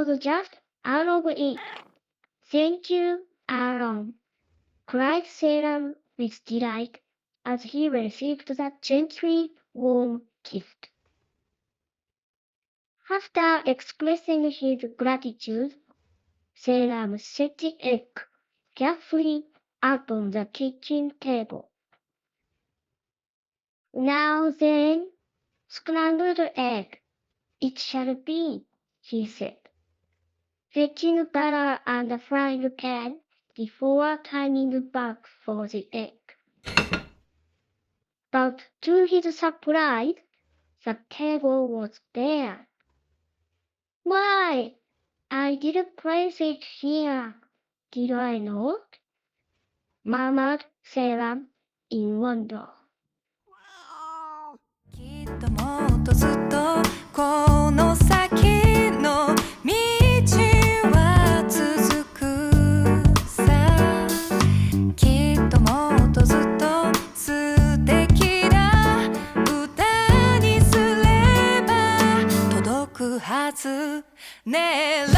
was just out of it. Thank you, Aaron, cried Salem with delight as he received that gently warm gift. After expressing his gratitude, Salem set the egg carefully out on the kitchen table. Now then, scrambled egg, it shall be, he said, fetching butter and a frying pan before turning back for the egg. But to his surprise, the table was bare. Why, I didn't place it here, did I not? Murmured Salem in wonder. きっともっとずっとこの先の道は続くさきっともっとずっと素敵な歌にすれば届くはずねえ